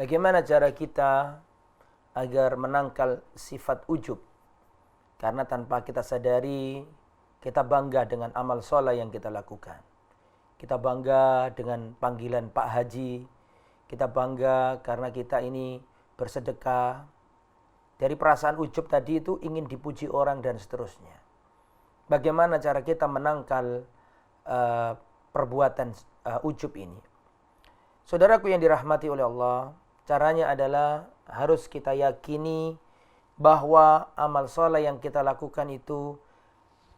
Bagaimana cara kita agar menangkal sifat ujub? Karena tanpa kita sadari, kita bangga dengan amal soleh yang kita lakukan. Kita bangga dengan panggilan Pak Haji. Kita bangga karena kita ini bersedekah. Dari perasaan ujub tadi itu ingin dipuji orang dan seterusnya. Bagaimana cara kita menangkal perbuatan ujub ini? Saudaraku yang dirahmati oleh Allah, caranya adalah harus kita yakini bahwa amal soleh yang kita lakukan itu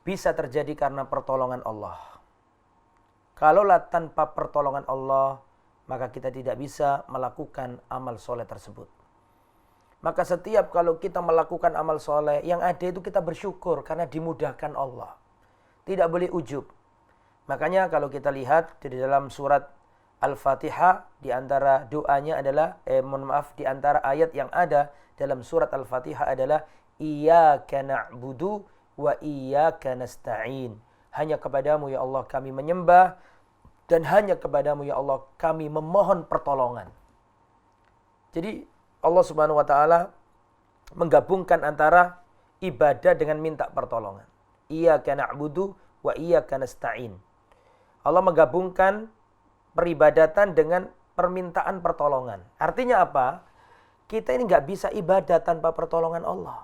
bisa terjadi karena pertolongan Allah. Kalaulah tanpa pertolongan Allah, maka kita tidak bisa melakukan amal soleh tersebut. Maka setiap kalau kita melakukan amal soleh, yang ada itu kita bersyukur karena dimudahkan Allah. Tidak boleh ujub. Makanya kalau kita lihat di dalam surat Al-Fatihah, di antara doanya adalah, di antara ayat yang ada dalam surat Al-Fatihah adalah Iyyaka na'budu wa iyyaka nasta'in. Hanya kepadamu ya Allah kami menyembah, dan hanya kepadamu ya Allah kami memohon pertolongan. Jadi Allah Subhanahu wa taala menggabungkan antara ibadah dengan minta pertolongan. Iyyaka na'budu wa iyyaka nasta'in. Allah menggabungkan peribadatan dengan permintaan pertolongan. Artinya apa? Kita ini nggak bisa ibadah tanpa pertolongan Allah.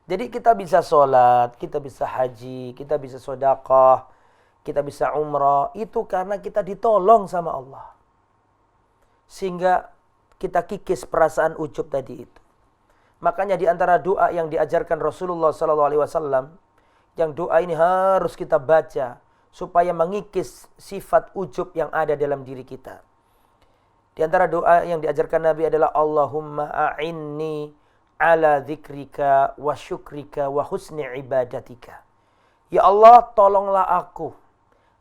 Jadi kita bisa sholat, kita bisa haji, kita bisa sedekah, kita bisa umrah. Itu karena kita ditolong sama Allah. Sehingga kita kikis perasaan ujub tadi itu. Makanya di antara doa yang diajarkan Rasulullah SAW, yang doa ini harus kita baca supaya mengikis sifat ujub yang ada dalam diri kita. Di antara doa yang diajarkan Nabi adalah Allahumma a'inni ala dzikrika wa syukrika wa husni ibadatika. Ya Allah, tolonglah aku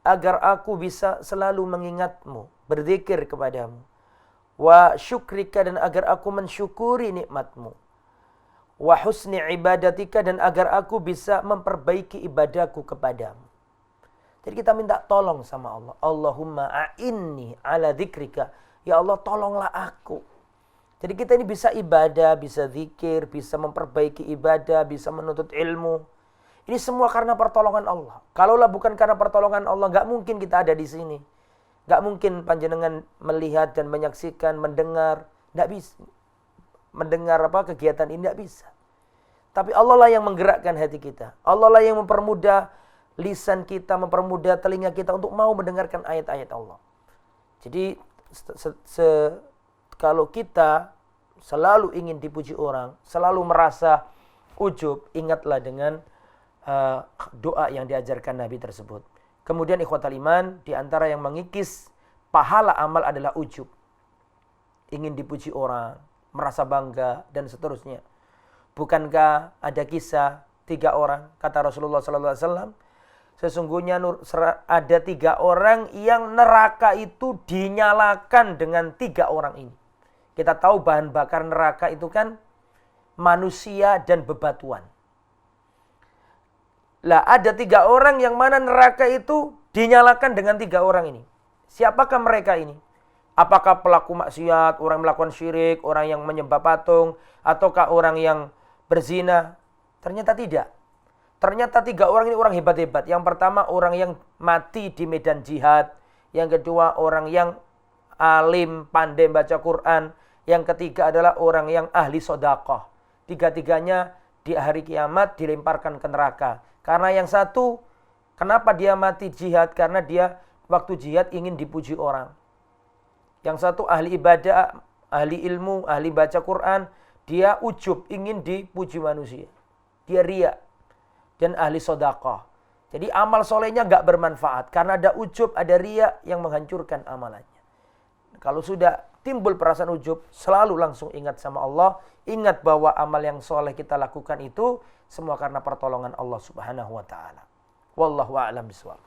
agar aku bisa selalu mengingatmu, berzikir kepadamu. Wa syukrika, dan agar aku mensyukuri nikmatmu. Wa husni ibadatika, dan agar aku bisa memperbaiki ibadahku kepadamu. Jadi kita minta tolong sama Allah. Allahumma a'inni ala dzikrika. Ya Allah, tolonglah aku. Jadi kita ini bisa ibadah, bisa zikir, bisa memperbaiki ibadah, bisa menuntut ilmu. Ini semua karena pertolongan Allah. Kalaulah bukan karena pertolongan Allah, nggak mungkin kita ada di sini. Nggak mungkin panjenengan melihat dan menyaksikan, mendengar. Nggak bisa. Mendengar kegiatan ini nggak bisa. Tapi Allah lah yang menggerakkan hati kita. Allah lah yang mempermudah lisan kita, mempermudah telinga kita untuk mau mendengarkan ayat-ayat Allah. Jadi kalau kita selalu ingin dipuji orang, selalu merasa ujub, ingatlah dengan doa yang diajarkan Nabi tersebut. Kemudian ikhwatal iman, di antara yang mengikis pahala amal adalah ujub. Ingin dipuji orang, merasa bangga, dan seterusnya. Bukankah ada kisah 3 orang, kata Rasulullah SAW, sesungguhnya ada 3 orang yang neraka itu dinyalakan dengan 3 orang ini. Kita tahu bahan bakar neraka itu kan manusia dan bebatuan. Lah ada 3 orang yang mana neraka itu dinyalakan dengan 3 orang ini. Siapakah mereka ini? Apakah pelaku maksiat, orang melakukan syirik, orang yang menyembah patung, ataukah orang yang berzina? Ternyata tidak. Ternyata 3 orang ini orang hebat-hebat. Yang pertama orang yang mati di medan jihad. Yang kedua orang yang alim, pandai baca Quran. Yang ketiga adalah orang yang ahli sedekah. 3-tiganya di hari kiamat dilemparkan ke neraka. Karena yang satu, kenapa dia mati jihad? Karena dia waktu jihad ingin dipuji orang. Yang satu ahli ibadah, ahli ilmu, ahli baca Quran. Dia ujub, ingin dipuji manusia. Dia riya. Dan ahli sedekah. Jadi amal solehnya gak bermanfaat. Karena ada ujub, ada riya yang menghancurkan amalannya. Kalau sudah timbul perasaan ujub, selalu langsung ingat sama Allah. Ingat bahwa amal yang soleh kita lakukan itu semua karena pertolongan Allah Subhanahu wa ta'ala. Wallahu a'lam bishawab.